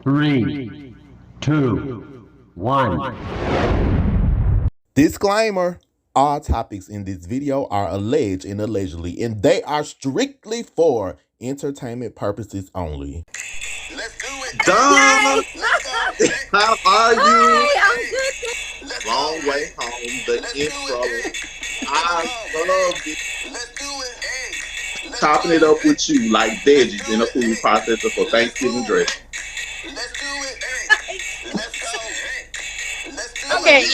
3, 2, 1. Disclaimer. All topics in this video are alleged and allegedly, and they are strictly for entertainment purposes only. Let's do it. Donna, how are you? Hi, I'm good. Long way home, the intro. I love it. Let's do it. Chopping it up with you like veggies in a food processor for Thanksgiving dressing. Let's do it. Let's go. Okay,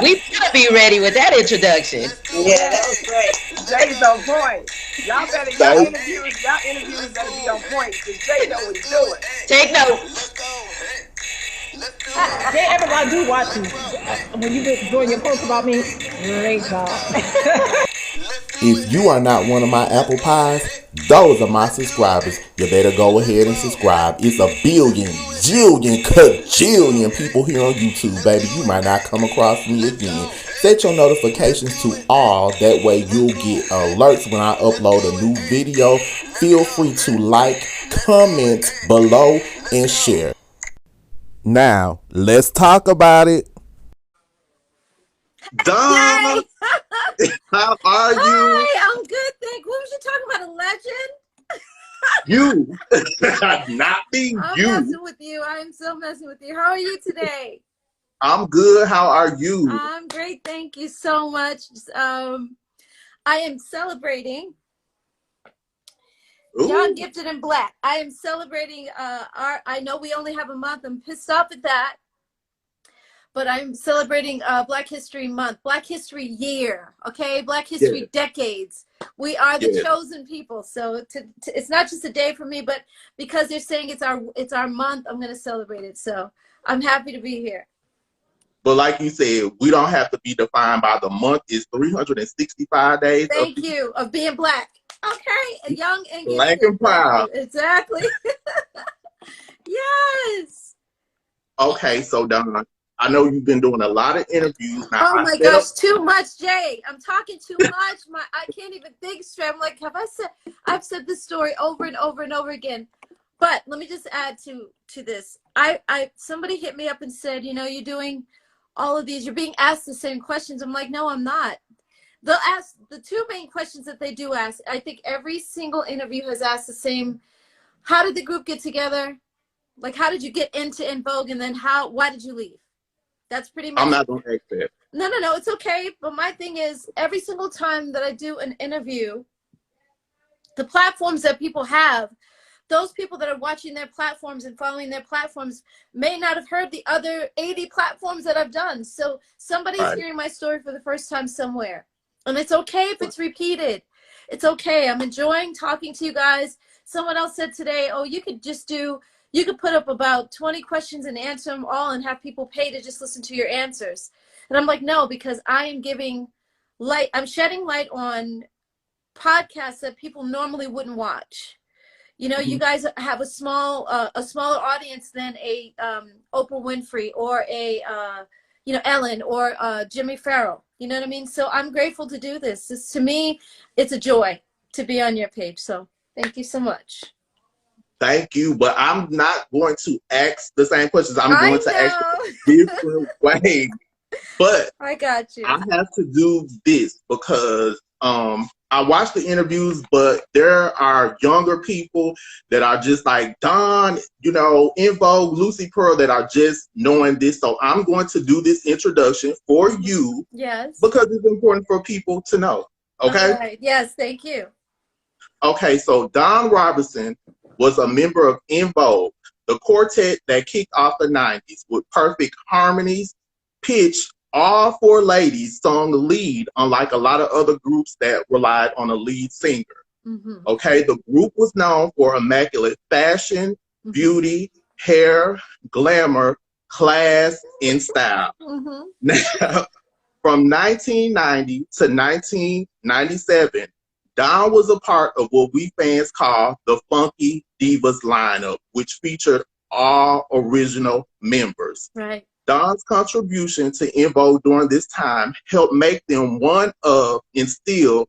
we gotta be ready with that introduction. Yeah, that was great. Jay's on point. Y'all interviewers better be on point because Jay know what he's doing. Take note. Jay, everybody do watch you. When you doing your post about me, great job. If you are not one of my apple pies, those are my subscribers. You better go ahead and subscribe. It's a billion, jillion, cajillion people here on YouTube, baby. You might not come across me again. Set your notifications to all. That way you'll get alerts when I upload a new video. Feel free to like, comment below, and share. Now, let's talk about it. Donna, how are you? Hi, I'm good, thank you. What was you talking about, a legend? You, not me, I'm you. messing with you. I'm so messing with you. How are you today? I'm good. How are you? I'm great, thank you so much. I am celebrating Ooh. Young, Gifted, and Black. I am celebrating I know we only have a month. I'm pissed off at that. But I'm celebrating Black History Month, Black History Year, okay? Black History Decades. We are the chosen people. So it's not just a day for me, but because they're saying it's our month, I'm going to celebrate it. So I'm happy to be here. But like you said, we don't have to be defined by the month. It's 365 days. Thank you. Of being Black. Okay. Young and gifted. Black and proud. Exactly. Yes. Okay, so Donna, I know you've been doing a lot of interviews. Now, oh my gosh, too much, Jay. I'm talking too much. I can't even think straight. I'm like, I've said this story over and over and over again. But let me just add to this. Somebody hit me up and said, you know, you're doing all of these, you're being asked the same questions. I'm like, no, I'm not. They'll ask the two main questions that they do ask. I think every single interview has asked the same. How did the group get together? Like, how did you get into En Vogue? And then why did you leave? That's pretty much. I'm not going to ask that. No, it's okay. But my thing is, every single time that I do an interview, the platforms that people have, those people that are watching their platforms and following their platforms may not have heard the other 80 platforms that I've done. So somebody's hearing my story for the first time somewhere. And it's okay if it's repeated. It's okay. I'm enjoying talking to you guys. Someone else said today, oh, you could put up about 20 questions and answer them all and have people pay to just listen to your answers. And I'm like, no, because I am giving light. I'm shedding light on podcasts that people normally wouldn't watch. You know, you guys have a smaller audience than a Oprah Winfrey or a, Ellen or Jimmy Farrell. You know what I mean? So I'm grateful to do this. To me, it's a joy to be on your page. So thank you so much. Thank you, but I'm not going to ask the same questions. I'm going to ask different ways. But I got you. I have to do this because I watch the interviews, but there are younger people that are just like Don, En Vogue, Lucy Pearl, that are just knowing this. So I'm going to do this introduction for you. Yes. Because it's important for people to know. Okay? All right. Yes, thank you. Okay, so Don Robinson was a member of En Vogue, the quartet that kicked off the 90s with perfect harmonies, pitch. All four ladies sung the lead, unlike a lot of other groups that relied on a lead singer. Okay, the group was known for immaculate fashion, beauty, hair, glamour, class, and style. Now, from 1990 to 1997, Dawn was a part of what we fans call the Funky Divas lineup, which featured all original members. Right. Dawn's contribution to En Vogue during this time helped make them one of the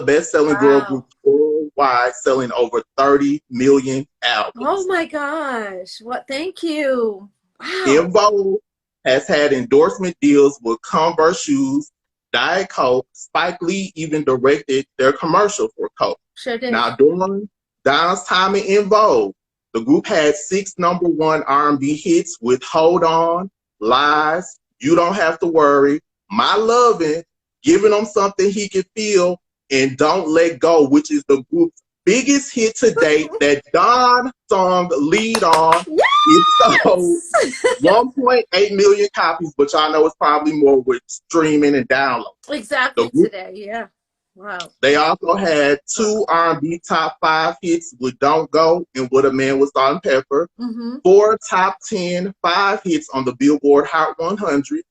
best-selling girl groups worldwide. worldwide, selling over 30 million albums. Oh my gosh. What? Thank you. Wow. En Vogue has had endorsement deals with Converse shoes, Diet Coke. Spike Lee even directed their commercial for Coke. Sure did. Now, during Don's time in En Vogue, the group had 6 #1 R&B hits with Hold On, Lies, You Don't Have to Worry, My Lovin', Giving Him Something He Can Feel, and Don't Let Go, which is the group's biggest hit to date. That Don song, Lead On, it sold 1.8 million copies, but y'all know it's probably more with streaming and download. Exactly today, yeah. Wow. They also had 2 R&B top 5 hits with Don't Go and What a Man with Salt and Pepper, 4 top 10 5 hits on the Billboard Hot 100,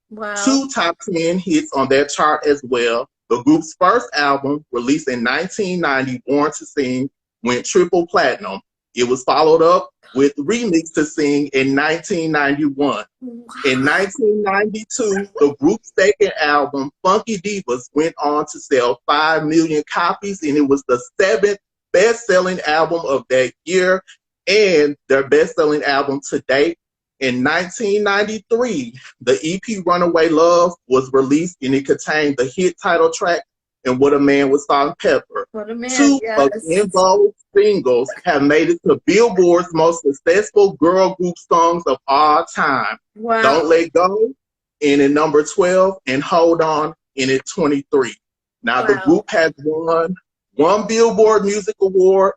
2 top 10 hits on that chart as well. The group's first album, released in 1990, Born to Sing, went triple platinum. It was followed up with Remix to Sing in 1991. In 1992, the group's second album, Funky Divas, went on to sell 5 million copies, and it was the 7th best-selling album of that year and their best-selling album to date. In 1993, the EP Runaway Love was released, and it contained the hit title track and What a Man with Salt and Pepper. What a Man, 2 of En Vogue singles have made it to Billboard's most successful girl group songs of all time. Wow. Don't Let Go, in at number 12, and Hold On, in at 23. Now, the group has won 1 Billboard Music Award,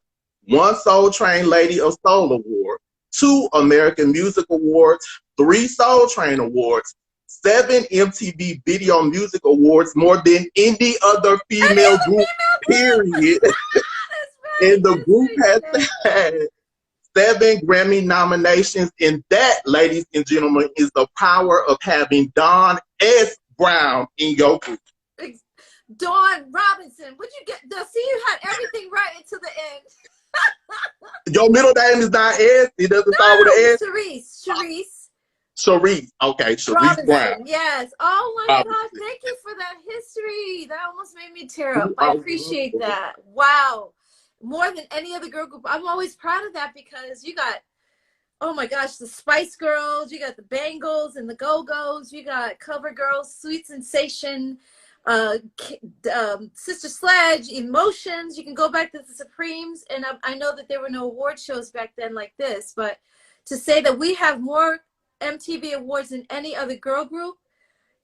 1 Soul Train Lady of Soul Award, 2 American Music Awards, 3 Soul Train Awards, 7 MTV Video Music Awards, more than any other female group, period. And the group has had 7 Grammy nominations, and that, ladies and gentlemen, is the power of having Dawn S. Brown in your group. Dawn Robinson, would you get? See, you had everything right until the end. Your middle name is not S. It doesn't start with an S. Sharice. Okay, Sharice Robinson, Brown. yes. Oh my God, thank you for that history. That almost made me tear up. I appreciate that. Wow. More than any other girl group. I'm always proud of that because you got, oh my gosh, the Spice Girls, you got the Bangles and the Go-Go's, you got Cover Girls, Sweet Sensation, Sister Sledge, Emotions. You can go back to the Supremes, and I know that there were no award shows back then like this, but to say that we have more MTV awards than any other girl group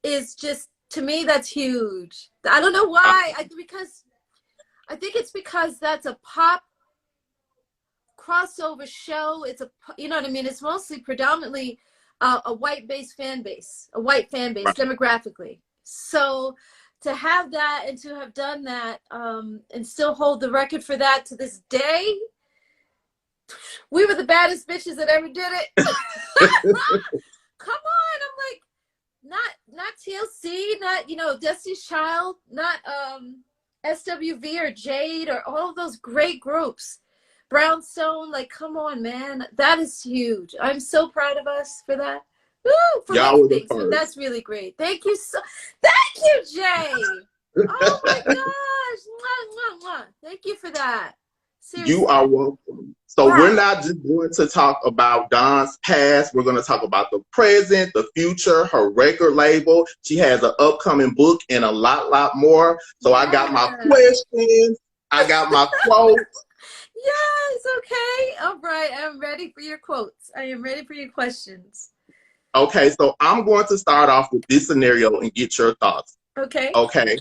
is just, to me, that's huge. I don't know why. I think it's because that's a pop crossover show. It's a, you know what I mean? It's mostly predominantly a white-based fan base, a white fan base demographically. So to have that and to have done that and still hold the record for that to this day, we were the baddest bitches that ever did it. Come on, I'm like, not TLC, not, you know, Destiny's Child, not SWV or Jade or all of those great groups. Brownstone, like, come on, man, that is huge. I'm so proud of us for that. Woo, for many things. So that's really great. Thank you thank you, Jay. Oh my gosh. Mwah, mwah, mwah. Thank you for that. Seriously. You are welcome. So we're not just going to talk about Dawn's past. We're going to talk about the present, the future, her record label. She has an upcoming book and a lot more. So I got my questions. I got my quotes. Yes, okay. All right. I'm ready for your quotes. I am ready for your questions. Okay, so I'm going to start off with this scenario and get your thoughts. Okay. Okay.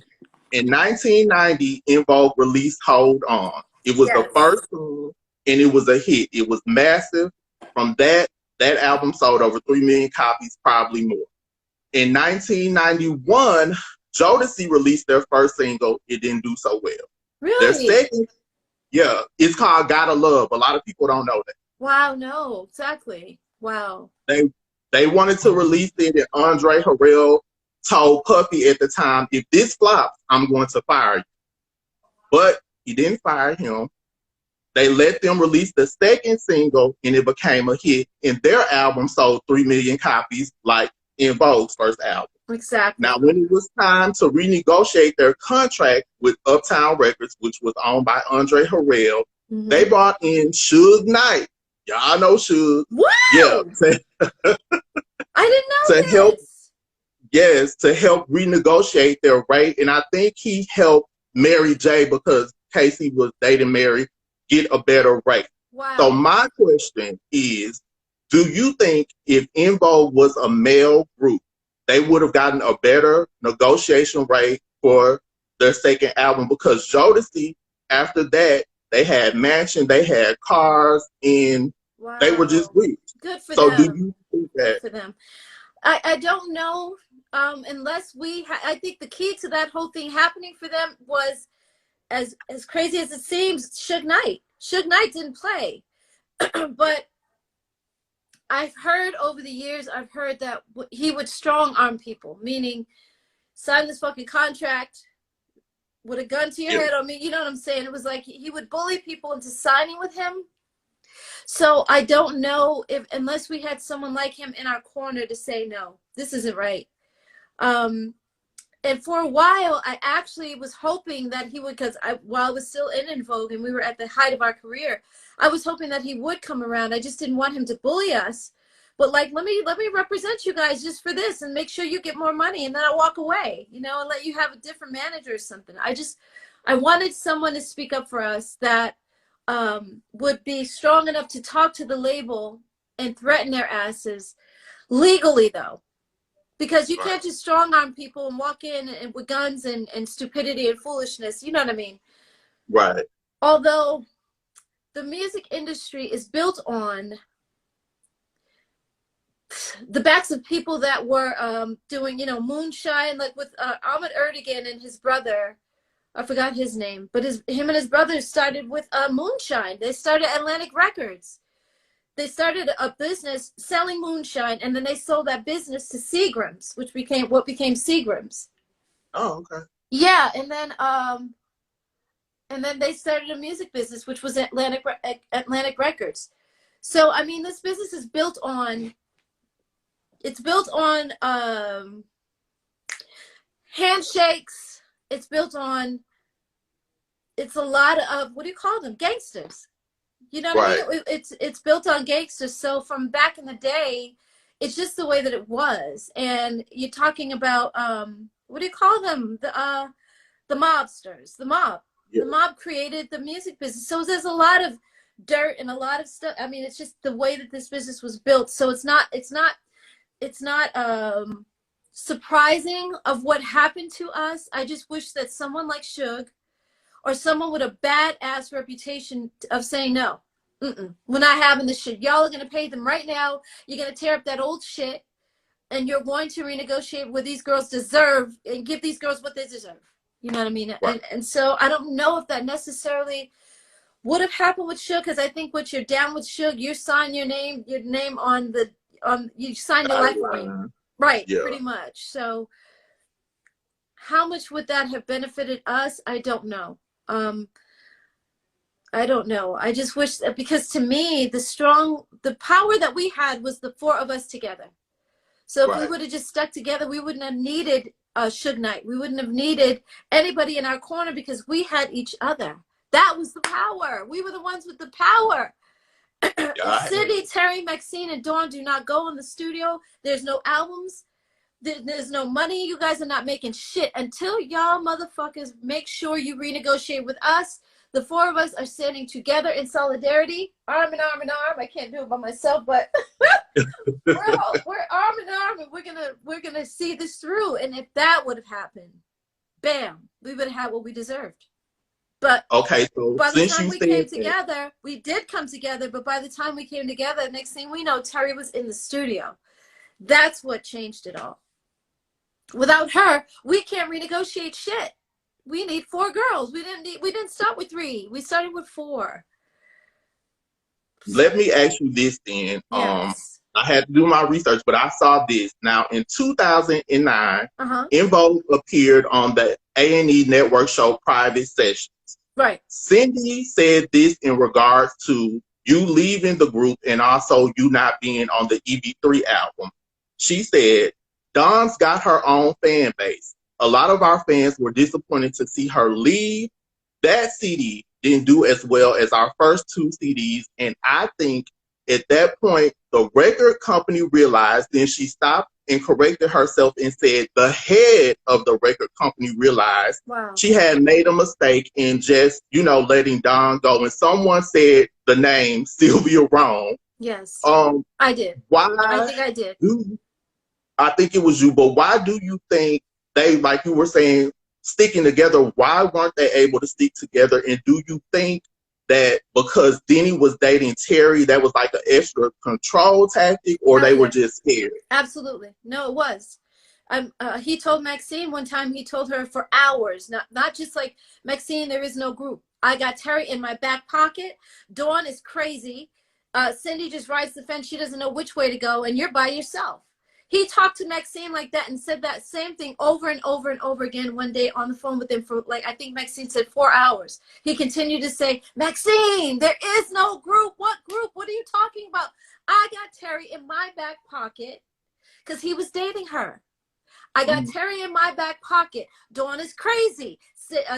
In 1990, En Vogue released Hold On. It was the first song, and it was a hit. It was massive. From that album sold over 3 million copies, probably more. In 1991, Jodeci released their first single. It didn't do so well. Really? Their second, it's called Gotta Love. A lot of people don't know that. Wow, no, exactly. Wow. They wanted to release it, and Andre Harrell told Puffy at the time, if this flops, I'm going to fire you. But he didn't fire him. They let them release the second single, and it became a hit. And their album sold 3 million copies, like En Vogue's first album. Exactly. Now, when it was time to renegotiate their contract with Uptown Records, which was owned by Andre Harrell, they brought in Suge Knight. Y'all know Suge. Wow! Yeah. I didn't know to this. help, yes, to help renegotiate their rate. And I think he helped Mary J, because Casey was dating Mary, get a better rate. Wow. So my question is, do you think if En Vogue was a male group, they would have gotten a better negotiation rate for their second album? Because Jodeci, after that, they had mansion, they had cars, and they were just rich. Good for so them. Do you think that? Good for them. I don't know, unless I think the key to that whole thing happening for them was, as crazy as it seems, Suge Knight. Suge Knight didn't play. But I've heard over the years, that he would strong arm people, meaning sign this fucking contract with a gun to your head. I mean, you know what I'm saying? It was like he would bully people into signing with him. So I don't know unless we had someone like him in our corner to say, no, this isn't right. And for a while, I actually was hoping that he would, because while I was still in Vogue and we were at the height of our career, I was hoping that he would come around. I just didn't want him to bully us. But like, let me represent you guys just for this and make sure you get more money, and then I'll walk away, and let you have a different manager or something. I wanted someone to speak up for us that would be strong enough to talk to the label and threaten their asses legally, though. Because you can't just strong arm people and walk in and with guns and stupidity and foolishness. You know what I mean? Right. Although the music industry is built on the backs of people that were doing, moonshine, like with Ahmet Erdogan and his brother. I forgot his name, but him and his brother started with moonshine. They started Atlantic Records. They started a business selling moonshine, and then they sold that business to Seagram's, which became Seagram's. Oh, okay. Yeah, and then they started a music business, which was Atlantic Records. So I mean, this business is built on. It's built on handshakes. It's built on. It's a lot of, what do you call them? Gangsters. You know what I mean? It's built on gangsters. So from back in the day, it's just the way that it was. And you're talking about what do you call them? The mobsters, the mob. Yeah. The mob created the music business. So there's a lot of dirt and a lot of stuff. I mean, it's just the way that this business was built. So it's not surprising of what happened to us. I just wish that someone like Suge, or someone with a badass reputation of saying no, we're not having this shit. Y'all are going to pay them right now. You're going to tear up that old shit, and you're going to renegotiate what these girls deserve and give these girls what they deserve. You know what I mean? Right. And so I don't know if that necessarily would have happened with Suge, because I think once you're down with Suge, you sign your name on you sign your life away. Right, yeah. Pretty much. So how much would that have benefited us? I don't know. I don't know. I just wish that, because to me, the power that we had was the four of us together. So if we would have just stuck together, we wouldn't have needed Suge Knight. We wouldn't have needed anybody in our corner, because we had each other. That was the power. We were the ones with the power. Sydney, Terry, Maxine, and Dawn do not go in the studio. There's no albums. There's no money. You guys are not making shit until y'all motherfuckers make sure you renegotiate with us. The four of us are standing together in solidarity, arm in arm in arm. I can't do it by myself, but we're arm in arm, and we're gonna see this through. And if that would have happened, bam, we would have had what we deserved. But okay, so by the time we came together, we did come together. But by the time we came together, next thing we know, Terry was in the studio. That's what changed it all. Without her, we can't renegotiate shit. We need 4 girls. We didn't start with 3. We started with 4. Let me ask you this then. Yes. I had to do my research, but I saw this. Now, in 2009, En Vogue appeared on the A&E network show Private Sessions. Right. Cindy said this in regards to you leaving the group and also you not being on the EV3 album. She said, Dawn's got her own fan base. A lot of our fans were disappointed to see her leave. That CD didn't do as well as our first 2 CDs, and I think at that point the record company realized. Then she stopped and corrected herself and said the head of the record company realized she had made a mistake in just, you know, letting Dawn go. And someone said the name Sylvia wrong. Yes, I did. Why? I think I did. I think it was you, but why do you think they, like you were saying, sticking together, why weren't they able to stick together? And do you think that because Denny was dating Terry, that was like an extra control tactic, or they were just scared? Absolutely. No, it was. He told Maxine one time, he told her for hours, not just like, Maxine, there is no group. I got Terry in my back pocket. Dawn is crazy. Cindy just rides the fence. She doesn't know which way to go, and you're by yourself. He talked to Maxine like that and said that same thing over and over and over again one day on the phone with him for, like, I think Maxine said 4 hours. He continued to say, Maxine, there is no group. What group? What are you talking about? I got Terry in my back pocket because he was dating her. I got Terry in my back pocket. Dawn is crazy.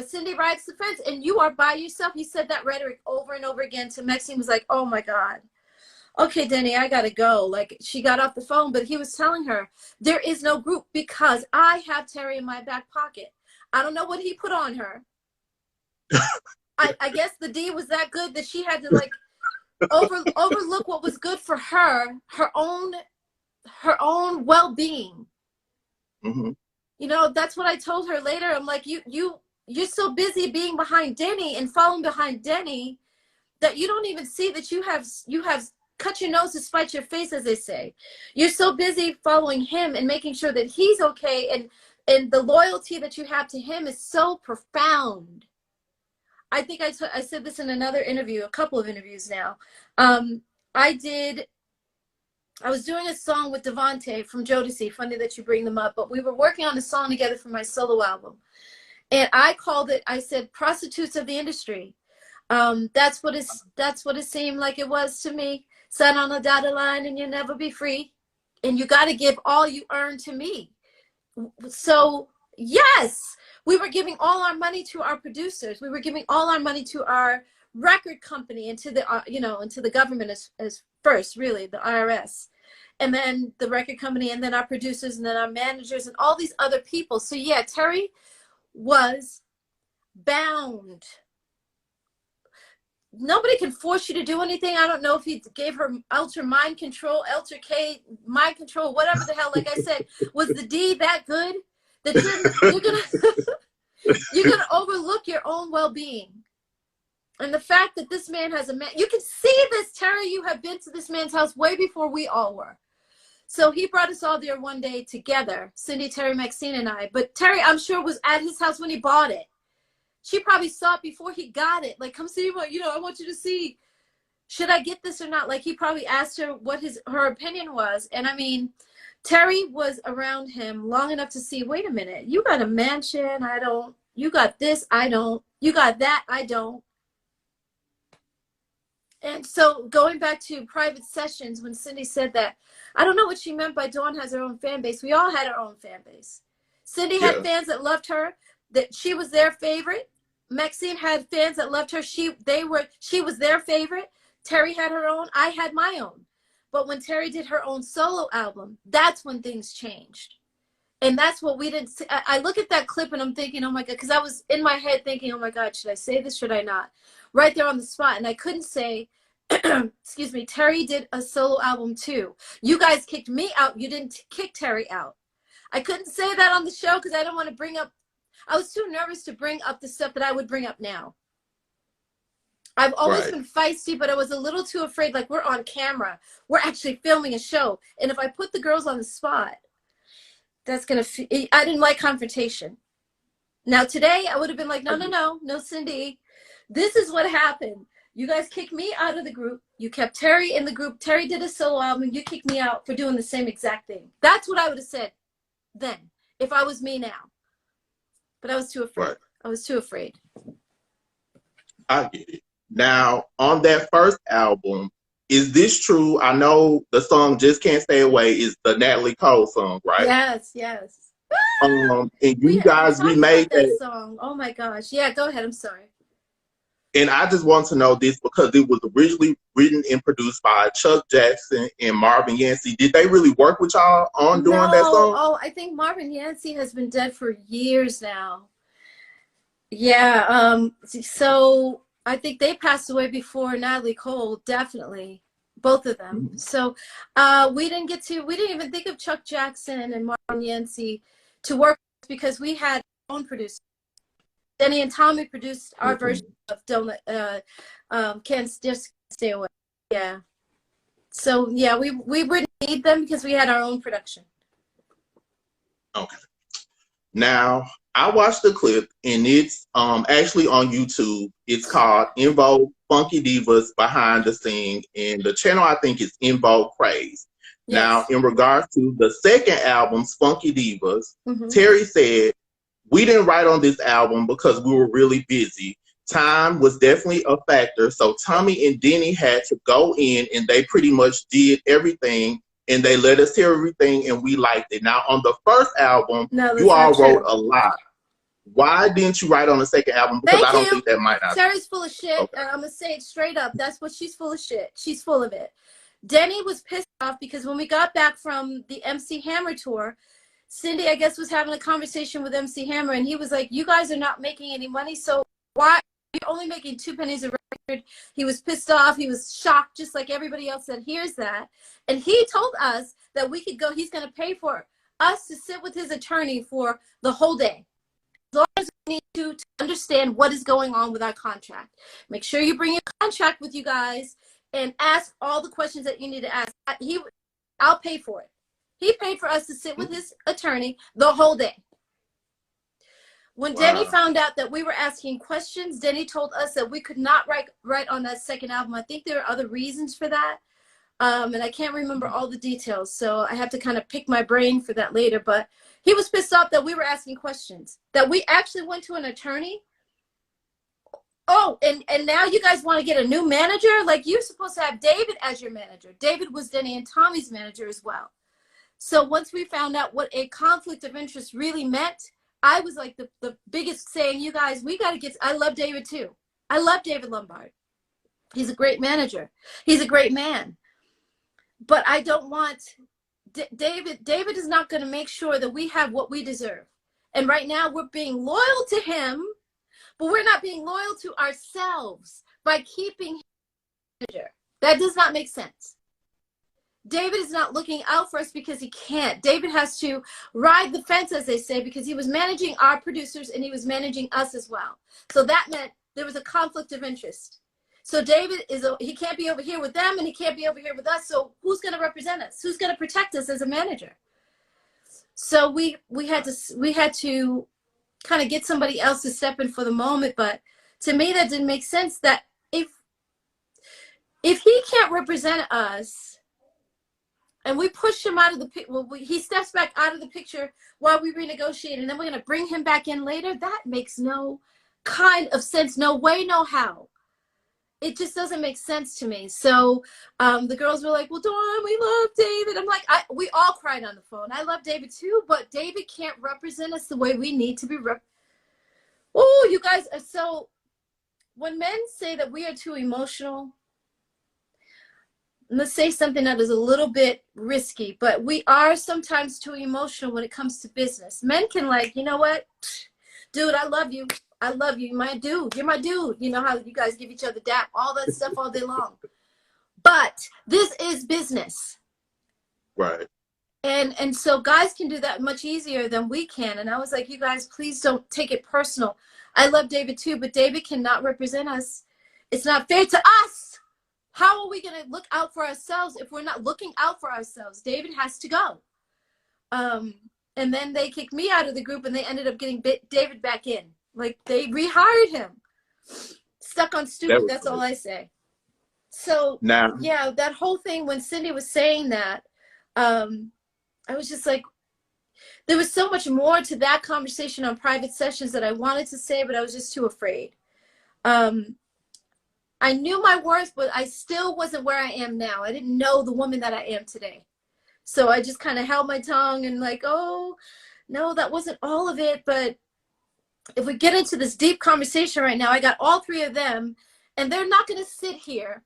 Cindy rides the fence, and you are by yourself. He said that rhetoric over and over again to Maxine. Was like, oh my God. Okay, Denny, I gotta go. Like, she got off the phone, but he was telling her there is no group because I have Terry in my back pocket. I don't know what he put on her. I guess the D was that good that she had to, like, overlook what was good for her own well-being. You know, that's what I told her later. I'm like, you're so busy being behind Denny and following behind Denny that you don't even see that you have cut your nose to spite your face, as they say. You're so busy following him and making sure that he's okay, and the loyalty that you have to him is so profound. I think I said this in another interview, a couple of interviews now. I was doing a song with Devontae from Jodeci. Funny that you bring them up, but we were working on a song together for my solo album, and I called it, I said, prostitutes of the industry. That's what it seemed like it was to me. Sign on a dotted line and you'll never be free. And you got to give all you earn to me. So, yes, we were giving all our money to our producers. We were giving all our money to our record company and to the, and to the government as first, really, the IRS. And then the record company, and then our producers, and then our managers, and all these other people. So, yeah, Terry was bound. Nobody can force you to do anything. I don't know if he gave her Ultra mind control, Ultra K mind control, whatever the hell. Like I said, was the D that good that you're gonna overlook your own well-being? And the fact that this man has a man, you can see this, Terry. You have been to this man's house way before we all were. So he brought us all there one day together, Cindy, Terry, Maxine, and I. But Terry, I'm sure, was at his house when he bought it. She probably saw it before he got it. Like, come see what, I want you to see, should I get this or not? Like, he probably asked her what her opinion was. And I mean, Terry was around him long enough to see, wait a minute, you got a mansion, I don't. You got this, I don't. You got that, I don't. And so going back to private sessions, when Cindy said that, I don't know what she meant by Dawn has her own fan base. We all had our own fan base. Cindy had fans that loved her, that she was their favorite. Maxine had fans that loved her. She was their favorite. Terry had her own. I had my own. But when Terry did her own solo album, that's when things changed. And that's what we didn't see. I look at that clip and I'm thinking, oh my God, because I was in my head thinking, oh my God, should I say this? Should I not? Right there on the spot. And I couldn't say, excuse me, Terry did a solo album too. You guys kicked me out. You didn't kick Terry out. I couldn't say that on the show because I don't want to bring up, I was too nervous to bring up the stuff that I would bring up now. I've always been feisty, but I was a little too afraid. Like, we're on camera. We're actually filming a show. And if I put the girls on the spot, that's going to, I didn't like confrontation. Now, today, I would have been like, no, Cindy. This is what happened. You guys kicked me out of the group. You kept Terry in the group. Terry did a solo album. You kicked me out for doing the same exact thing. That's what I would have said then, if I was me now. But I was too afraid. Right. I was too afraid. I get it. Now, on that first album, is this true? I know the song "Just Can't Stay Away" is the Natalie Cole song, right? Yes, yes. And We you haven't guys talked remade about that that. song. Oh my gosh. Yeah, go ahead. I'm sorry. And I just want to know this because it was originally written and produced by Chuck Jackson and Marvin Yancey. Did they really work with y'all on doing that No. song? Oh, I think Marvin Yancey has been dead for years now. Yeah. So I think they passed away before Natalie Cole, definitely. Both of them. Mhm. So we didn't even think of Chuck Jackson and Marvin Yancey to work with because we had our own producers. Denny and Tommy produced our version of Don't Can't Just Stay Away. Yeah. So yeah, we wouldn't need them because we had our own production. Okay. Now, I watched the clip, and it's actually on YouTube. It's called En Vogue Funky Divas Behind the Scene, and the channel I think is En Vogue Craze. Yes. Now, in regards to the second album, Funky Divas, Terry said, "We didn't write on this album because we were really busy. Time was definitely a factor, so Tommy and Denny had to go in, and they pretty much did everything, and they let us hear everything, and we liked it." Now, on the first album, you all wrote a lot. Why didn't you write on the second album? Because I don't think that might not. Terry's full of shit. Okay. I'm going to say it straight up. That's what she's full of shit. She's full of it. Denny was pissed off because when we got back from the MC Hammer tour, Cindy, I guess, was having a conversation with MC Hammer, and he was like, "You guys are not making any money, so why are you only making 2 pennies a record?" He was pissed off. He was shocked, just like everybody else that hears that. And he told us that we could go, he's going to pay for us to sit with his attorney for the whole day. As long as we need to understand what is going on with our contract. Make sure you bring your contract with you guys and ask all the questions that you need to ask. I'll pay for it. He paid for us to sit with his attorney the whole day. When Denny found out that we were asking questions, Denny told us that we could not write on that second album. I think there are other reasons for that. And I can't remember all the details, so I have to kind of pick my brain for that later. But he was pissed off that we were asking questions, that we actually went to an attorney. Oh, and now you guys want to get a new manager? Like, you're supposed to have David as your manager. David was Denny and Tommy's manager as well. So once we found out what a conflict of interest really meant, I was like the biggest saying, you guys, we got to get, I love David too. I love David Lombard. He's a great manager. He's a great man. But I don't want, David is not going to make sure that we have what we deserve. And right now we're being loyal to him, but we're not being loyal to ourselves by keeping him manager. That does not make sense. David is not looking out for us because he can't. David has to ride the fence, as they say, because he was managing our producers and he was managing us as well. So that meant there was a conflict of interest. So David he can't be over here with them and he can't be over here with us. So who's going to represent us? Who's going to protect us as a manager? So we had to kind of get somebody else to step in for the moment. But to me, that didn't make sense. That if he can't represent us, and we push him out of the picture, well, he steps back out of the picture while we renegotiate, and then we're going to bring him back in later. That makes no kind of sense. No way, no how. It just doesn't make sense to me. So the girls were like, "Well, Dawn, we love David." I'm like, we all cried on the phone. I love David too, but David can't represent us the way we need to be. Oh, you guys. So when men say that we are too emotional, let's say something that is a little bit risky, but we are sometimes too emotional when it comes to business. Men can, like, you know what, dude, I love you. I love you. My dude. You're my dude. You know how you guys give each other dap, all that stuff all day long. But this is business. Right. And so guys can do that much easier than we can. And I was like, you guys, please don't take it personal. I love David too, but David cannot represent us. It's not fair to us. How are we going to look out for ourselves if we're not looking out for ourselves? David has to go. And then they kicked me out of the group and they ended up getting David back in. Like, they rehired him. Stuck on stupid, that's all I say. So, now, yeah, that whole thing, when Cindy was saying that, I was just like, there was so much more to that conversation on private sessions that I wanted to say, but I was just too afraid. I knew my worth, but I still wasn't where I am now. I didn't know the woman that I am today. So I just kind of held my tongue and like, oh, no, that wasn't all of it. But if we get into this deep conversation right now, I got all three of them, and they're not going to sit here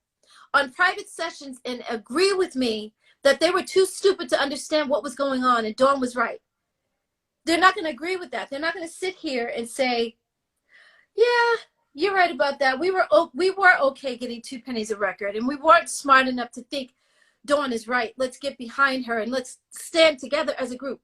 on private sessions and agree with me that they were too stupid to understand what was going on and Dawn was right. They're not going to agree with that. They're not going to sit here and say, yeah, you're right about that. We were okay getting 2 pennies a record, and we weren't smart enough to think Dawn is right. Let's get behind her and let's stand together as a group.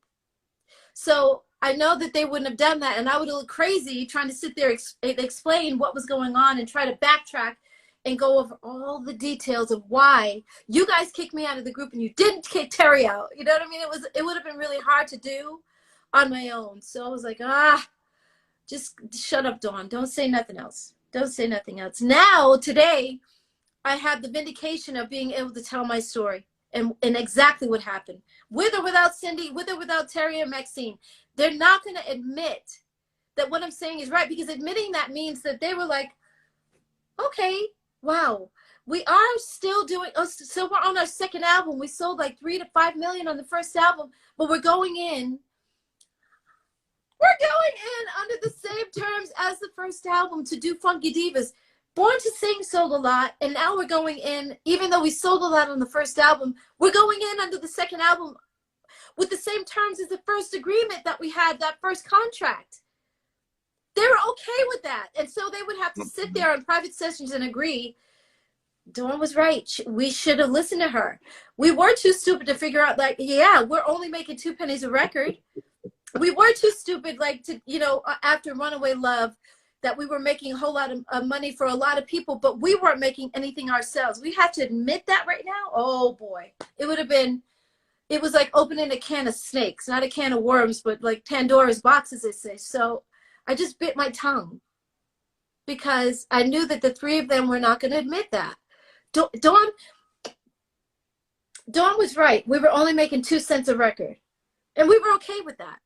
So I know that they wouldn't have done that, and I would have looked crazy trying to sit there and explain what was going on and try to backtrack and go over all the details of why you guys kicked me out of the group and you didn't kick Terry out. You know what I mean? It would have been really hard to do on my own. So I was like, just shut up, Dawn. Don't say nothing else. Don't say nothing else. Now, today, I had the vindication of being able to tell my story and exactly what happened. With or without Cindy, with or without Terry and Maxine, they're not going to admit that what I'm saying is right, because admitting that means that they were like, okay, wow, we are still doing, so we're on our second album. We sold like 3 to 5 million on the first album, but we're going in under the same terms as the first album to do Funky Divas. Born to Sing sold a lot, and now we're going in, even though we sold a lot on the first album, we're going in under the second album with the same terms as the first agreement that we had, that first contract. They were okay with that. And so they would have to sit there on private sessions and agree. Dawn was right. We should have listened to her. We were too stupid to figure out, like, yeah, we're only making 2 pennies a record. We were too stupid, like, to, you know, after Runaway Love, that we were making a whole lot of money for a lot of people, but we weren't making anything ourselves. We have to admit that right now. Oh, boy. It would have been, it was like opening a can of snakes, not a can of worms, but like Pandora's box, as they say. So I just bit my tongue because I knew that the three of them were not going to admit that. Dawn was right. We were only making 2 cents a record, and we were okay with that.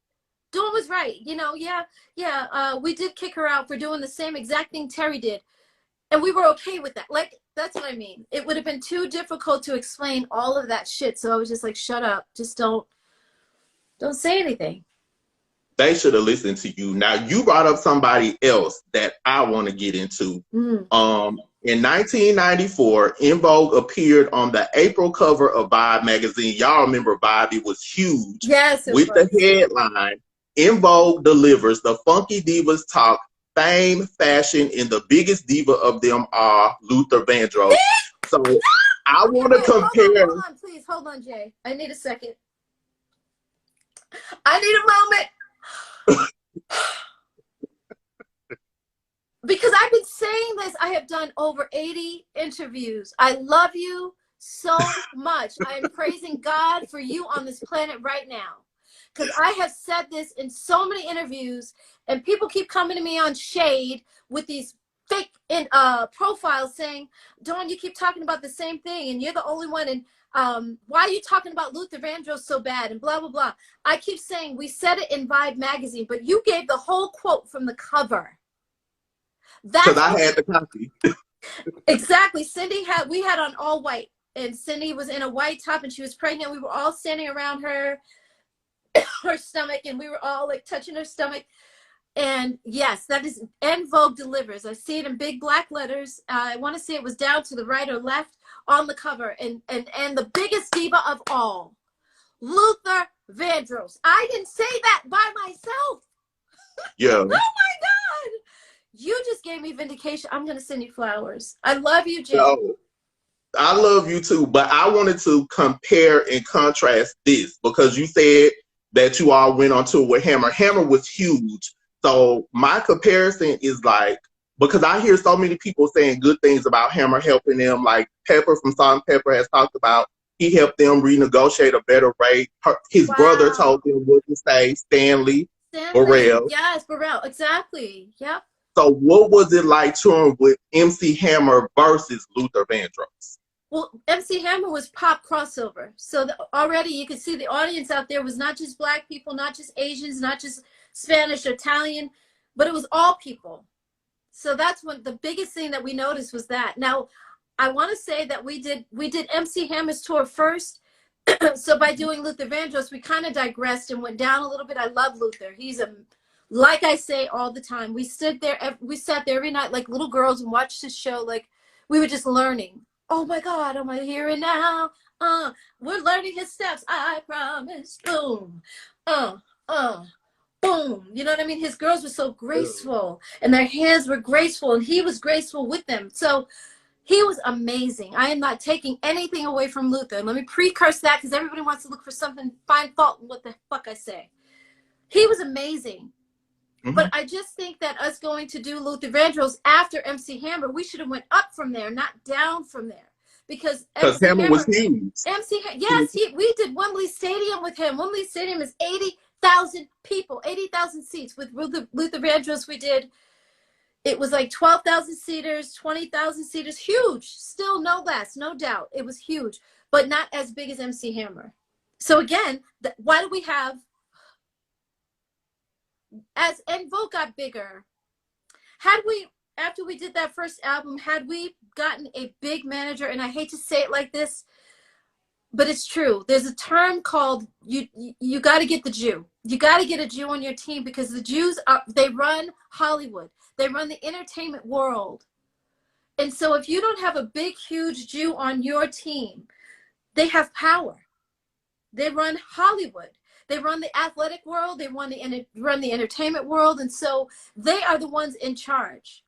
Dawn was right. You know, we did kick her out for doing the same exact thing Terry did, and we were okay with that. Like, that's what I mean. It would have been too difficult to explain all of that shit, so I was just like, shut up. Just don't say anything. They should have listened to you. Now, you brought up somebody else that I want to get into. In 1994, En Vogue appeared on the April cover of Vibe magazine. Y'all remember Vibe? It was huge. Yes, with the headline, En Vogue delivers the Funky Divas talk, fame, fashion, and the biggest diva of them all, Luther Vandross. So I want to compare. Hold on, please. Hold on, Jay. I need a second. I need a moment. Because I've been saying this, I have done over 80 interviews. I love you so much. I am praising God for you on this planet right now. Because I have said this in so many interviews, and people keep coming to me on Shade with these fake profiles saying, Dawn, you keep talking about the same thing, and you're the only one, and why are you talking about Luther Vandross so bad, and blah, blah, blah. I keep saying, we said it in Vibe magazine, but you gave the whole quote from the cover. Because I had the copy. Exactly. We had on all white, and Cindy was in a white top, and she was pregnant. We were all standing around her stomach, and we were all like touching her stomach. And yes, that is En Vogue delivers. I see it in big black letters. I want to say it was down to the right or left on the cover. And the biggest diva of all, Luther Vandross. I didn't say that by myself. Yeah. Oh my God. You just gave me vindication. I'm going to send you flowers. I love you, Jay. No, I love you too, but I wanted to compare and contrast this because you said that you all went on tour with Hammer. Hammer was huge. So my comparison is like, because I hear so many people saying good things about Hammer helping them, like Pepper from Salt and Pepper has talked about, he helped them renegotiate a better rate. His brother told him what to say, Stanley Burrell. Yes, Burrell, exactly. Yep. So what was it like touring with MC Hammer versus Luther Vandross? Well, MC Hammer was pop crossover. So already you could see the audience out there was not just black people, not just Asians, not just Spanish or Italian, but it was all people. So that's when the biggest thing that we noticed was that. Now, I want to say that we did MC Hammer's tour first. So by doing Luther Vandross, we kind of digressed and went down a little bit. I love Luther. He's like I say all the time, we sat there every night like little girls and watched his show. Like we were just learning. Oh my God, am I here and now? We're learning his steps. I promise. Boom. Boom. You know what I mean? His girls were so graceful and their hands were graceful and he was graceful with them. So he was amazing. I am not taking anything away from Luther. Let me precurse that because everybody wants to look for something, find fault in what the fuck I say. He was amazing. But I just think that us going to do Luther Vandross after MC Hammer, we should have went up from there, not down from there. Because Hammer was huge. We did Wembley Stadium with him. Wembley Stadium is 80,000 people, 80,000 seats. With Luther Vandross, we did, it was like 12,000 seaters, 20,000 seaters, huge. Still no less, no doubt. It was huge, but not as big as MC Hammer. So again, why do we have, as En Vogue got bigger, after we did that first album, had we gotten a big manager, and I hate to say it like this, but it's true. There's a term called, you got to get the Jew. You got to get a Jew on your team because the Jews, they run Hollywood. They run the entertainment world. And so if you don't have a big, huge Jew on your team, they have power. They run Hollywood. They run the athletic world. They run the entertainment world. And so they are the ones in charge.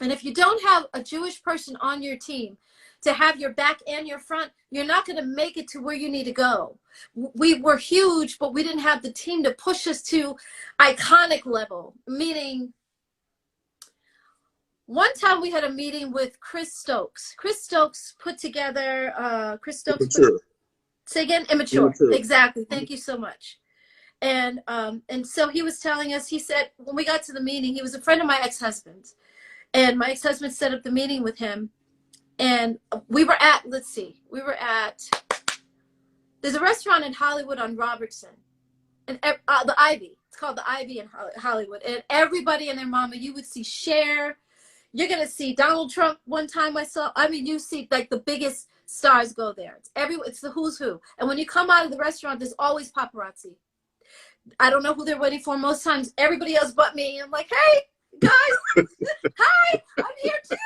And if you don't have a Jewish person on your team to have your back and your front, you're not going to make it to where you need to go. We were huge, but we didn't have the team to push us to iconic level. Meaning, one time we had a meeting with Chris Stokes. Chris Stokes put together, say again, Immature. Exactly. Thank you so much. And so he was telling us, he said, when we got to the meeting, he was a friend of my ex-husband's. And my ex-husband set up the meeting with him. And we were at, there's a restaurant in Hollywood on Robertson. And the Ivy. It's called the Ivy in Hollywood. And everybody and their mama, you would see Cher. You're going to see Donald Trump one time you see like the biggest stars go there. It's the who's who. And when you come out of the restaurant, there's always paparazzi. I don't know who they're waiting for. Most times, everybody else but me. I'm like, hey, guys, hi, I'm here too.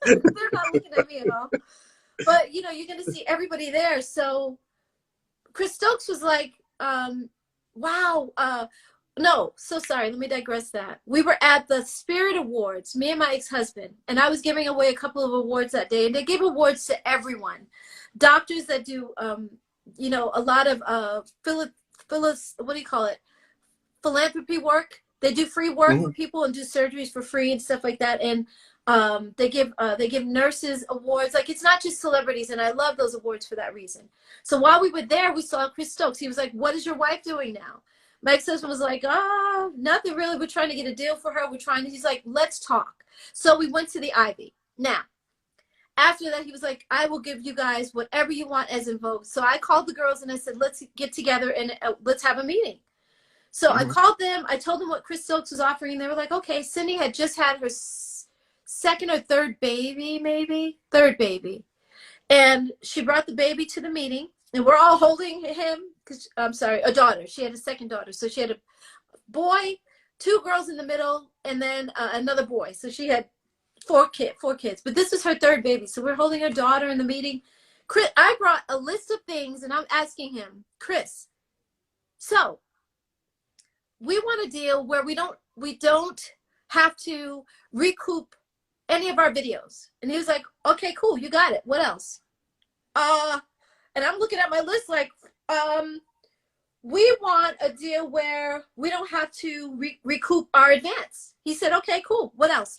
Hey. They're not looking at me at all. But, you know, you're going to see everybody there. So Chris Stokes was like, wow. No, so sorry. Let me digress that. We were at the Spirit Awards, me and my ex-husband, and I was giving away a couple of awards that day, and they give awards to everyone. Doctors that do, you know, a lot of philanthropy work. They do free work for people and do surgeries for free and stuff like that. And they give nurses awards. Like, it's not just celebrities, and I love those awards for that reason. So while we were there, we saw Chris Stokes. He was like, what is your wife doing now? My ex-husband was like, nothing really. We're trying to get a deal for her. He's like, let's talk. So we went to the Ivy. Now, after that, he was like, I will give you guys whatever you want as En Vogue. So I called the girls and I said, let's get together and let's have a meeting. So I called them. I told them what Chris Stokes was offering. And they were like, okay. Cindy had just had her second or third baby, maybe. Third baby. And she brought the baby to the meeting. And we're all holding him. A daughter. She had a second daughter. So she had a boy, two girls in the middle, and then another boy. So she had four kids. But this was her third baby. So we're holding her daughter in the meeting. Chris, I brought a list of things, and I'm asking him, Chris, so we want a deal where we don't have to recoup any of our videos. And he was like, okay, cool, you got it. What else? And I'm looking at my list like, we want a deal where we don't have to recoup our advance. He said, okay, cool. What else?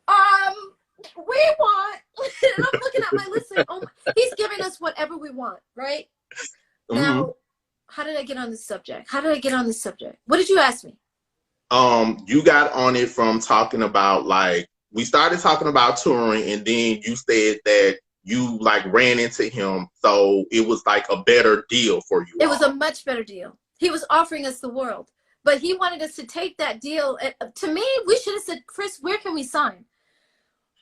We want, and I'm looking at my list like, oh, he's giving us whatever we want, right? Now, how did I get on this subject? What did you ask me? You got on it from talking about, like, we started talking about touring, and then you said that you like ran into him, so it was like a better deal for you. It was a much better deal. He was offering us the world. But he wanted us to take that deal. To me, we should have said, Chris, where can we sign?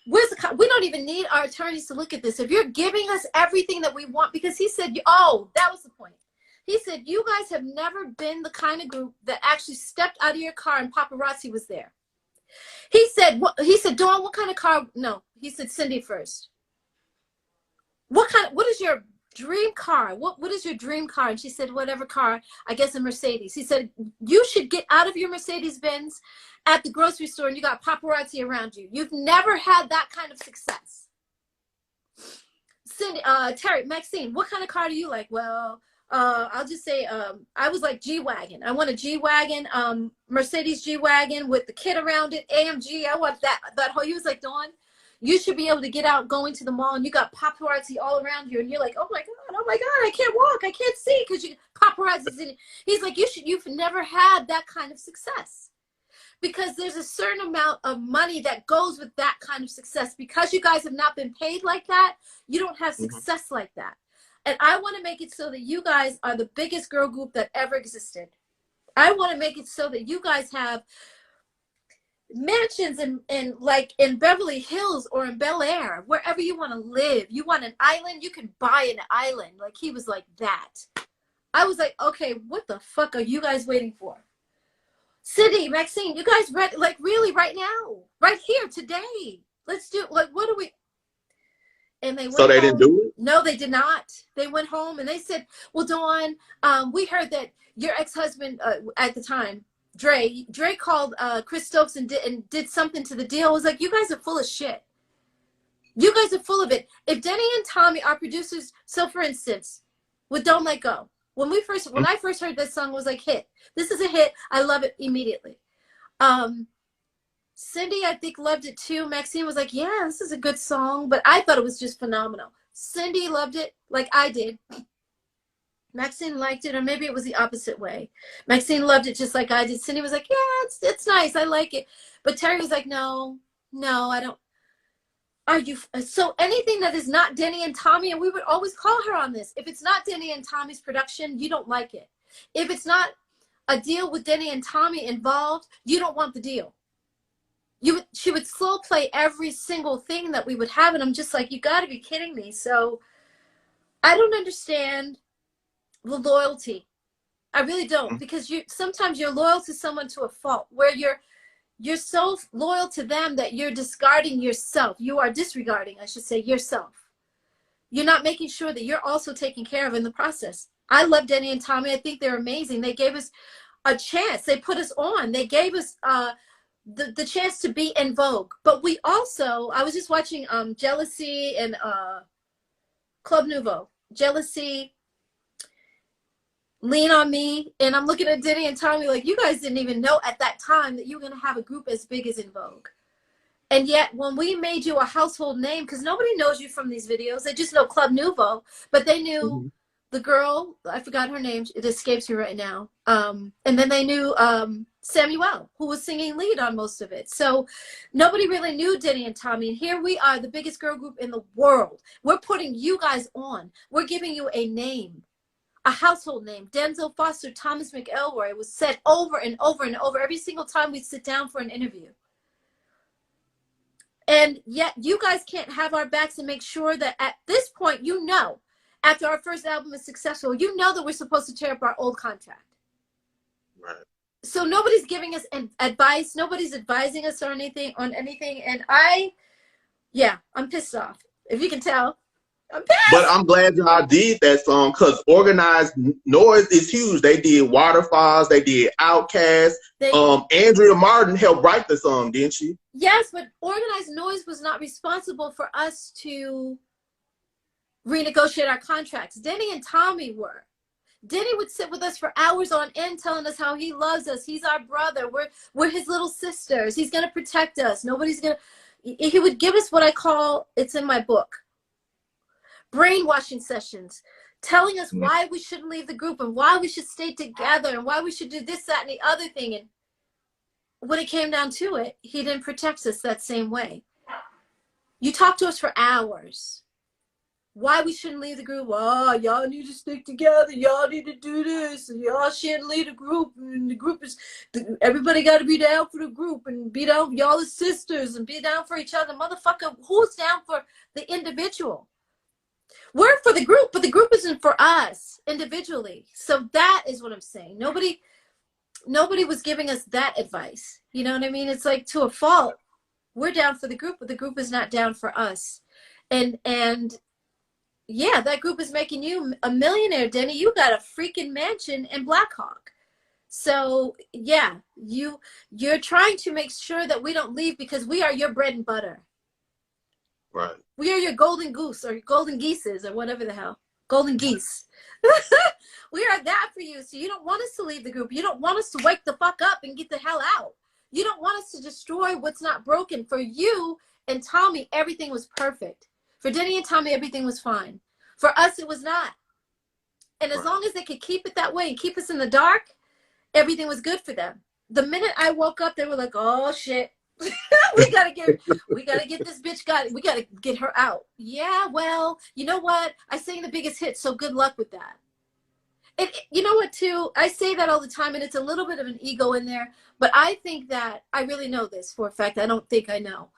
We don't even need our attorneys to look at this. If you're giving us everything that we want, because he said, oh, that was the point. He said, you guys have never been the kind of group that actually stepped out of your car and paparazzi was there. He said, Dawn, what kind of car? No, he said, Cindy first. What is your dream car? What is your dream car? And she said, whatever car, I guess a Mercedes. He said, you should get out of your Mercedes Benz at the grocery store and you got paparazzi around you. You've never had that kind of success. Cindy, Terry, Maxine, what kind of car do you like? Well, I'll just say, I was like G-Wagon. I want a G-Wagon, Mercedes G-Wagon with the kit around it, AMG. I want that whole, he was like, Dawn, you should be able to get out going to the mall and you got paparazzi all around you. And you're like, oh my God, I can't walk. I can't see because you paparazzi's in it. He's like, you've never had that kind of success. Because there's a certain amount of money that goes with that kind of success. Because you guys have not been paid like that, you don't have success like that. And I want to make it so that you guys are the biggest girl group that ever existed. I want to make it so that you guys have mansions in like in Beverly Hills or in Bel Air, wherever you want to live. You want an island, you can buy an island. Like he was like that. I was like, okay, what the fuck are you guys waiting for? Cindy, Maxine, you guys ready? Like really right now, right here today. Let's do like what do we? And they went so they home. didn't do it? No, they did not. They went home and they said, well, Dawn, we heard that your ex-husband at the time, Dre called Chris Stokes and did something to the deal. I was like, you guys are full of shit. You guys are full of it. If Denny and Tommy are producers, so for instance, with Don't Let Go, when I first heard this song, it was like hit. This is a hit. I love it immediately. Cindy, I think, loved it too. Maxine was like, yeah, this is a good song, but I thought it was just phenomenal. Cindy loved it like I did. Maxine liked it, or maybe it was the opposite way. Maxine loved it just like I did. Cindy was like, yeah, it's nice. I like it. But Terry was like, no, I don't. Are you? So anything that is not Denny and Tommy, and we would always call her on this. If it's not Denny and Tommy's production, you don't like it. If it's not a deal with Denny and Tommy involved, you don't want the deal. She would slow play every single thing that we would have, and I'm just like, you got to be kidding me. So I don't understand the loyalty. I really don't, because sometimes you're loyal to someone to a fault, where you're so loyal to them that you're discarding yourself. You are disregarding, I should say, yourself. You're not making sure that you're also taken care of in the process. I love Denny and Tommy. I think they're amazing. They gave us a chance. They put us on. They gave us the chance to be En Vogue. But we also, I was just watching Jealousy and Club Nouveau. Jealousy, Lean on Me, and I'm looking at Denny and Tommy like, you guys didn't even know at that time that you were going to have a group as big as En Vogue. And yet when we made you a household name, because nobody knows you from these videos, they just know Club Nouveau, but they knew the girl, I forgot her name, it escapes me right now, and then they knew Samuel, who was singing lead on most of it. So nobody really knew Denny and Tommy, and here we are, the biggest girl group in the world. We're putting you guys on. We're giving you a name, a household name. Denzel Foster, Thomas McElroy was said over and over and over every single time we sit down for an interview. And yet you guys can't have our backs and make sure that at this point, you know, after our first album is successful, you know that we're supposed to tear up our old contract. Right. So nobody's giving us advice. Nobody's advising us on anything. And I'm pissed off. If you can tell, I'm pissed. But I'm glad y'all did that song, because Organized Noise is huge. They did Waterfalls. They did Outkast. Andrea Martin helped write the song, didn't she? Yes, but Organized Noise was not responsible for us to renegotiate our contracts. Denny and Tommy were. Denny would sit with us for hours on end telling us how he loves us. He's our brother. We're his little sisters. He's going to protect us. He would give us what I call, it's in my book, brainwashing sessions, telling us why we shouldn't leave the group and why we should stay together and why we should do this, that, and the other thing. And when it came down to it, he didn't protect us that same way. You talked to us for hours. why we shouldn't leave the group. Oh, y'all need to stick together. Y'all need to do this. And y'all shouldn't leave the group. And the group is, everybody got to be down for the group and be down. Y'all as sisters and be down for each other. Motherfucker, who's down for the individual? We're for the group, but the group isn't for us individually. So that is what I'm saying. Nobody was giving us that advice. You know what I mean? It's like, to a fault, we're down for the group, but the group is not down for us. And yeah, that group is making you a millionaire, Denny. You got a freaking mansion in Black Hawk. So yeah, you're trying to make sure that we don't leave because we are your bread and butter. Right. We are your golden goose or golden geeses or whatever the hell. Golden geese. We are that for you. So you don't want us to leave the group. You don't want us to wake the fuck up and get the hell out. You don't want us to destroy what's not broken. For you and Tommy, everything was perfect. For Denny and Tommy, everything was fine. For us, it was not. And as long as they could keep it that way and keep us in the dark, everything was good for them. The minute I woke up, they were like, oh shit. we gotta get this bitch, we gotta get her out. Yeah, well, you know what? I sang the biggest hit, so good luck with that. And you know what, too? I say that all the time, and it's a little bit of an ego in there, but I think that I really know this for a fact. I don't think I know.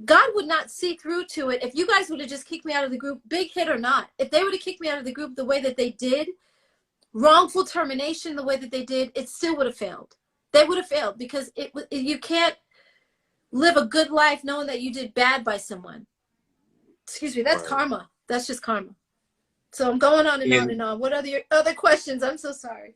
God would not see through to it if you guys would have just kicked me out of the group, big hit or not. If they would have kicked me out of the group the way that they did, wrongful termination the way that they did, it still would have failed. They would have failed because you can't live a good life knowing that you did bad by someone. Excuse me, that's karma. That's just karma. So I'm going on and on and on. What are the other questions? I'm so sorry.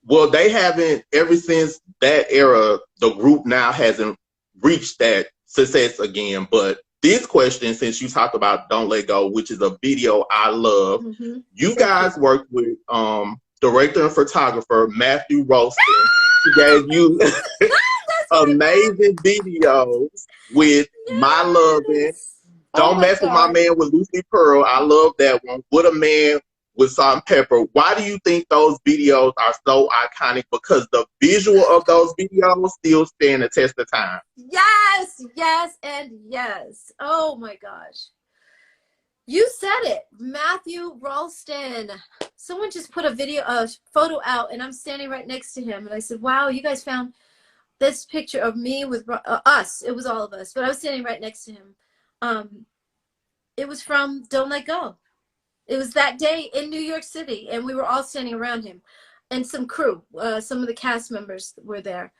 Well, they haven't, ever since that era, the group now hasn't reached that success again. But this question, since you talked about Don't Let Go, which is a video I love, you guys worked with director and photographer Matthew Rolston. He gave you amazing videos with My Lovin', Don't Mess With My Man with Lucy Pearl. I love that one. What a Man with Salt and Pepper. Why do you think those videos are so iconic? Because the visual of those videos still stand the test of time. Yes, yes, and yes. Oh my gosh. You said it. Matthew Ralston. Someone just put a photo out, and I'm standing right next to him. And I said, wow, you guys found this picture of me with us. It was all of us, but I was standing right next to him. It was from Don't Let Go. It was that day in New York City, and we were all standing around him, and some crew, some of the cast members were there.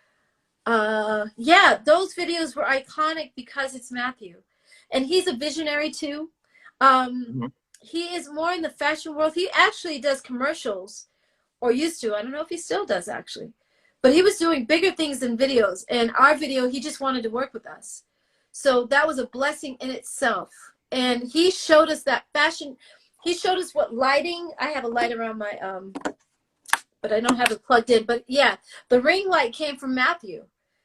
Yeah, those videos were iconic because it's Matthew, and he's a visionary too. He is more in the fashion world. He actually does commercials, or used to. I don't know if he still does actually, but he was doing bigger things than videos. And our video, he just wanted to work with us, so that was a blessing in itself. And he showed us that fashion. He showed us what lighting. I have a light around my but I don't have it plugged in. But yeah, the ring light came from Matthew.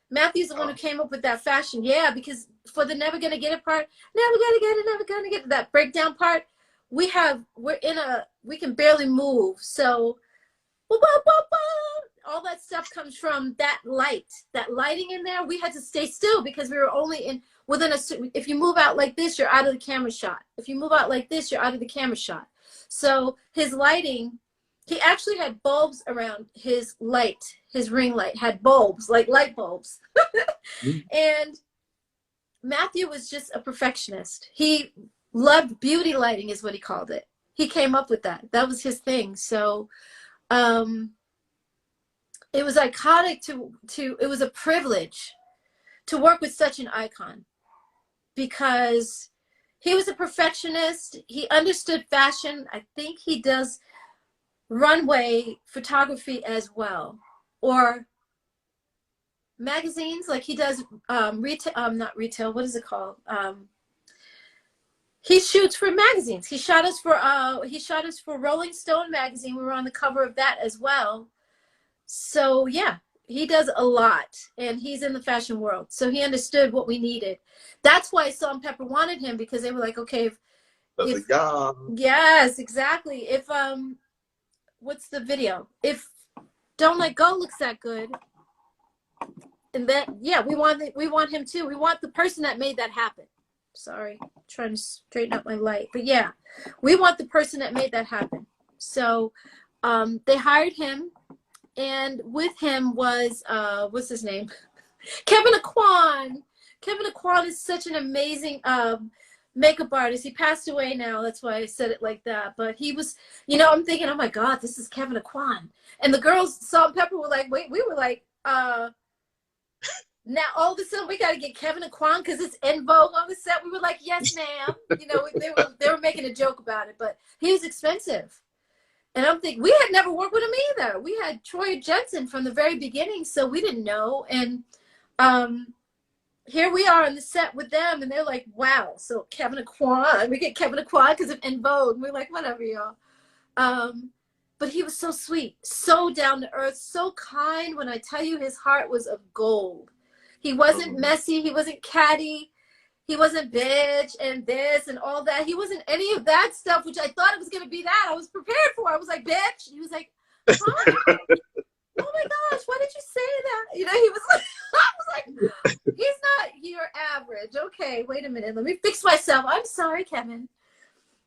Matthew's the one who came up with that fashion. Yeah, because for the Never Gonna Get It part, never gonna get it, never gonna get it, that breakdown part, we can barely move. So all that stuff comes from that lighting in there. We had to stay still because we were only within if you move out like this, you're out of the camera shot. If you move out like this, you're out of the camera shot. So his lighting, he actually had bulbs around his light. His ring light had bulbs, like light bulbs. And Matthew was just a perfectionist. He loved beauty lighting is what he called it. He came up with that. That was his thing. So it was iconic it was a privilege to work with such an icon, because he was a perfectionist. He understood fashion. I think he does runway photography as well, or magazines, like he does retail, not retail, what is it called? He shoots for magazines. He shot us for Rolling Stone magazine. We were on the cover of that as well. So yeah, he does a lot, and he's in the fashion world. So he understood what we needed. That's why Salt and Pepper wanted him, because they were like, okay, yes, exactly. If what's the video? If Don't Let Go looks that good, and then yeah, we want him too. We want the person that made that happen. Sorry, trying to straighten up my light. But yeah, we want the person that made that happen. So they hired him, and with him was what's his name? Kevin Aquan. Kevin Aquan is such an amazing makeup artist. He passed away now. That's why I said it like that. But he was, you know, I'm thinking, oh my God, this is Kevin Aquan. And the girls, Salt and Pepper, were like, wait, we were like, now all of a sudden we got to get Kevin Aquan because it's En Vogue on the set. We were like, yes, ma'am. You know, they were making a joke about it, but he was expensive. And I'm thinking, we had never worked with him either. We had Troy Jensen from the very beginning, so we didn't know. And here we are on the set with them, and they're like, wow, so Kevin Aquan. We get Kevin Aquan because of En Vogue. And we're like, whatever, y'all. But he was so sweet, so down to earth, so kind. When I tell you, his heart was of gold. He wasn't messy. He wasn't catty. He wasn't bitch and this and all that. He wasn't any of that stuff, which I thought it was going to be that. I was prepared for. I was like, bitch. He was like, huh? Oh my gosh, why did you say that? You know, he was like, I was like, he's not your average. Okay, wait a minute. Let me fix myself. I'm sorry, Kevin.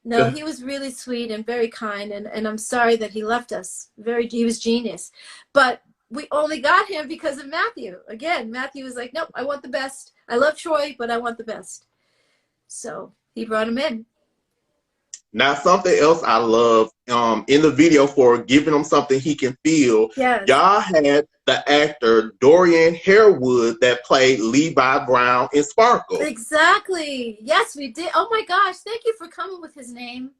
No, he was really sweet and very kind. And I'm sorry that he left us. He was genius. But we only got him because of Matthew. Again, Matthew was like, nope, I want the best. I love Troy, but I want the best. So he brought him in. Now, something else I love in the video for giving him something he can feel, yes. Y'all had the actor Dorian Harewood that played Levi Brown in Sparkle. Exactly. Yes, we did. Oh my gosh, thank you for coming with his name.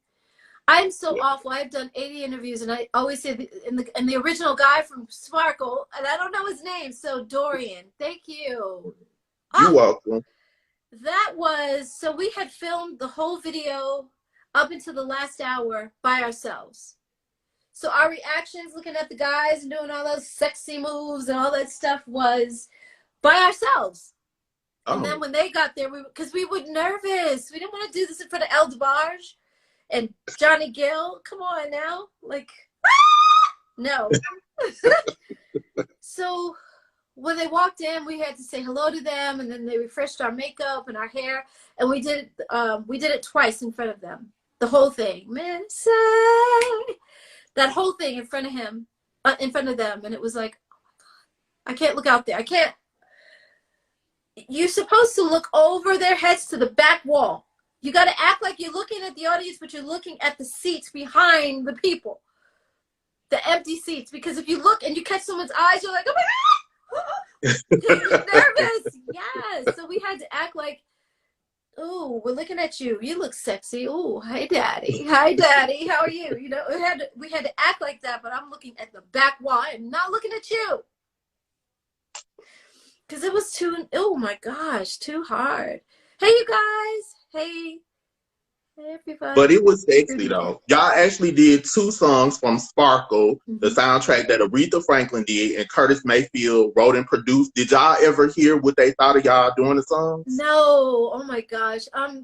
I'm so awful. I've done 80 interviews, and I always say in the original guy from Sparkle, and I don't know his name. So Dorian, thank you. You're welcome. That was, so we had filmed the whole video up until the last hour by ourselves. So our reactions, looking at the guys and doing all those sexy moves and all that stuff, was by ourselves. Oh. And then when they got there, because we were nervous. We didn't want to do this in front of El DeBarge and Johnny Gill. Come on now. Like, no. So when they walked in, we had to say hello to them, and then they refreshed our makeup and our hair, and we did it twice in front of them. The whole thing, man, that whole thing in front of him, in front of them, and it was like, oh my God, I can't look out there. I can't. You're supposed to look over their heads to the back wall. You got to act like you're looking at the audience, but you're looking at the seats behind the people, the empty seats. Because if you look and you catch someone's eyes, you're like, oh my God, you're nervous. Yes. So we had to act like, oh, we're looking at you. You look sexy. Oh, hi, Daddy. Hi, Daddy. How are you? You know, we had to act like that, but I'm looking at the back wall and not looking at you. Because it was too, oh my gosh, too hard. Hey, you guys. Hey. Hey, everybody. But it was sexy, though. Y'all actually did 2 songs from Sparkle, the soundtrack that Aretha Franklin did and Curtis Mayfield wrote and produced. Did y'all ever hear what they thought of y'all doing the songs? No. Oh, my gosh. Aretha,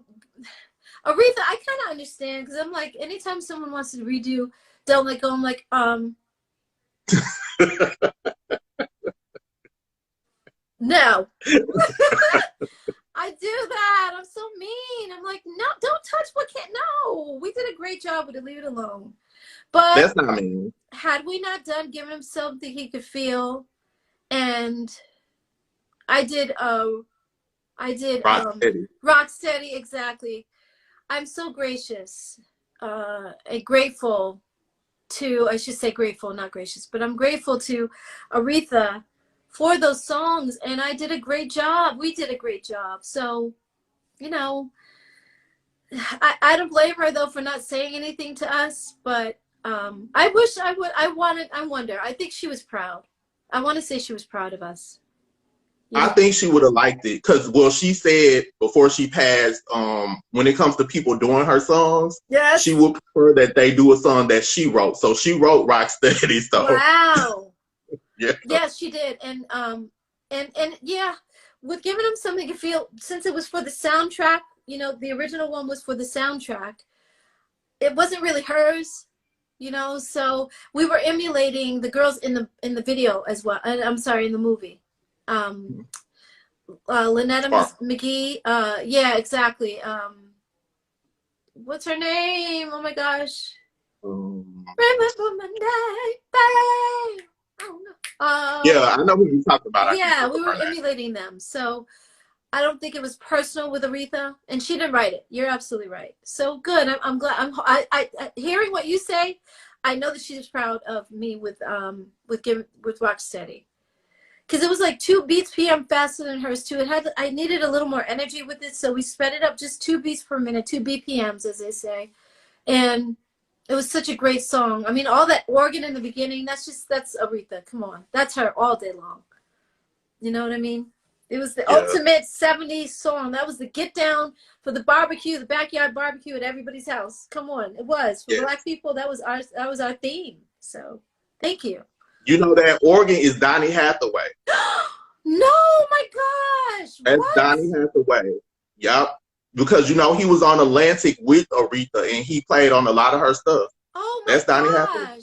I kind of understand, because I'm like, anytime someone wants to redo Don't Let Go, I'm like, no. I do that. I'm so mean. I'm like, no, don't touch what can't. No, we did a great job with it. Leave it alone. But that's not mean. Had we not done giving him something he could feel, and I did Rocksteady, exactly. I'm so gracious and grateful to, I should say grateful, not gracious, but I'm grateful to Aretha for those songs, and I did a great job. We did a great job. So, you know, I don't blame her though for not saying anything to us, but I wish I would. I wonder. I think she was proud. I want to say she was proud of us. Yeah. I think she would have liked it because, well, she said before she passed, when it comes to people doing her songs, yes, she would prefer that they do a song that she wrote. So she wrote Rocksteady. So wow. Yeah. Yes, she did. And yeah, with giving him something to feel, since it was for the soundtrack, you know, the original one was for the soundtrack. It wasn't really hers, you know, so we were emulating the girls in the video as well. And I'm sorry, in the movie. Lynetta Spark. McGee. Yeah, exactly. What's her name? Oh my gosh. Remember my name, babe. Oh, no. Yeah, I know who you talked about. Yeah, we were emulating them. So I don't think it was personal with Aretha, and she didn't write it. You're absolutely right. So good. I'm glad. I hearing what you say. I know that she's proud of me with Rocksteady, because it was like 2 beats PM faster than hers too. I needed a little more energy with it, so we sped it up just 2 beats per minute, 2 BPMs as they say, and it was such a great song. I mean, all that organ in the beginning. That's Aretha. Come on, that's her all day long. You know what I mean? It was the ultimate 70s song. That was the get down for the barbecue, the backyard barbecue at everybody's house. Come on. It was. For Black people, that was our theme. So thank you. You know that organ is Donny Hathaway. No, my gosh. That's what? Donny Hathaway. Yep. Because, you know, he was on Atlantic with Aretha, and he played on a lot of her stuff. Oh, my gosh. That's Donny Hathaway.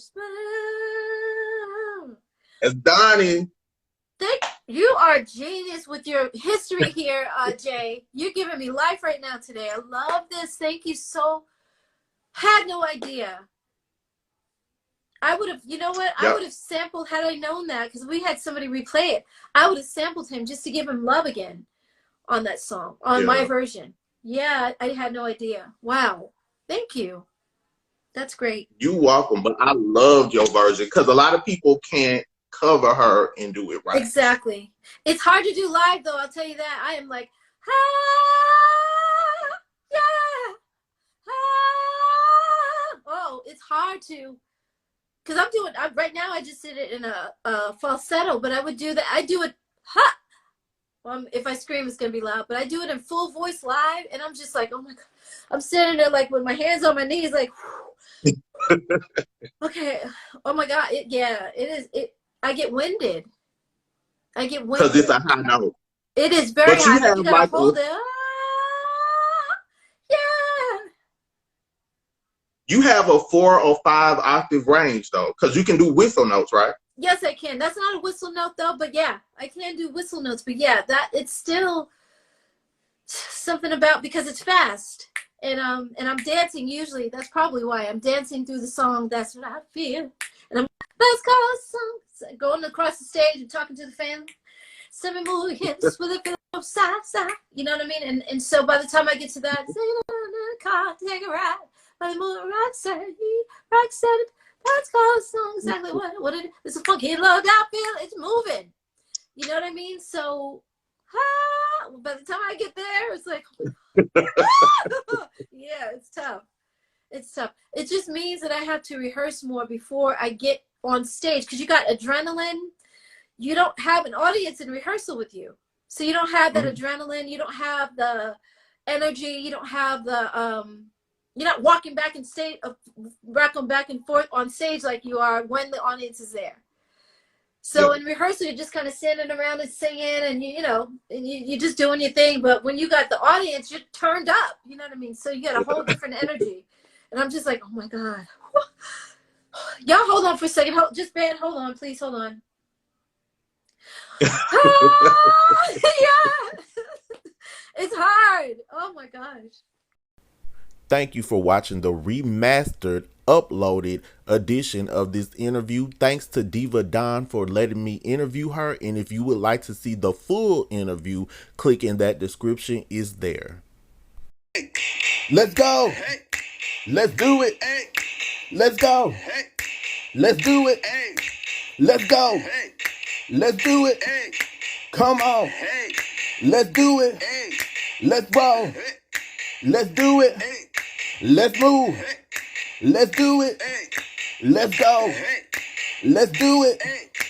That's Donny. You are a genius with your history here, Jay. You're giving me life right now today. I love this. Thank you so. Had no idea. I would have, you know what? I would have sampled, had I known that, because we had somebody replay it. I would have sampled him just to give him love again on that song, on my version. Yeah, I had no idea. Wow. Thank you. That's great. You're welcome, but I loved your version because a lot of people can't cover her and do it right. Exactly. It's hard to do live, though. I'll tell you that. I am like, ah, yeah, ah. Oh, it's hard to, because right now I just did it in a falsetto, but I would do that. I do it, ha. Well, if I scream, it's going to be loud, but I do it in full voice live, and I'm just like, oh my God. I'm sitting there like with my hands on my knees, like, okay, oh my God. It is. I get winded. Because it's a high note. It is very high. You gotta hold it. Yeah. You have a 4 or 5 octave range though, because you can do whistle notes, right? Yes, I can. That's not a whistle note though, but yeah, I can do whistle notes. But yeah, it's still something about, because it's fast. And I'm dancing usually. That's probably why I'm dancing through the song. That's what I feel. And I'm let's go song. Going across the stage and talking to the fans. Send me more hips with a feel side. You know what I mean? And so by the time I get to that, car, take a ride. By the moon, Rocksteady. Let's go song. Exactly what it is. It's a funky love I feel. It's moving. You know what I mean? So by the time I get there, it's like, yeah, it's tough. It's tough. It just means that I have to rehearse more before I get on stage, because you got adrenaline. You don't have an audience in rehearsal with you, so you don't have that adrenaline. You don't have the energy. You don't have the you're not walking back and forth on stage like you are when the audience is there. So in rehearsal, you're just kind of standing around and singing, and you're just doing your thing. But when you got the audience, you're turned up. You know what I mean? So you got a whole different energy. And I'm just like, oh my God. Y'all hold on for a second. Hold on, please, hold on. Yeah. It's hard. Oh my gosh. Thank you for watching the remastered, uploaded edition of this interview. Thanks to Diva Don for letting me interview her. And if you would like to see the full interview, click in that description, is there. Let's go. Let's do it. Let's go. Let's do it. Let's go. Let's do it. Come on. Let's do it. Let's roll. Let's do it. Let's move. Let's do it. Let's go. Let's do it.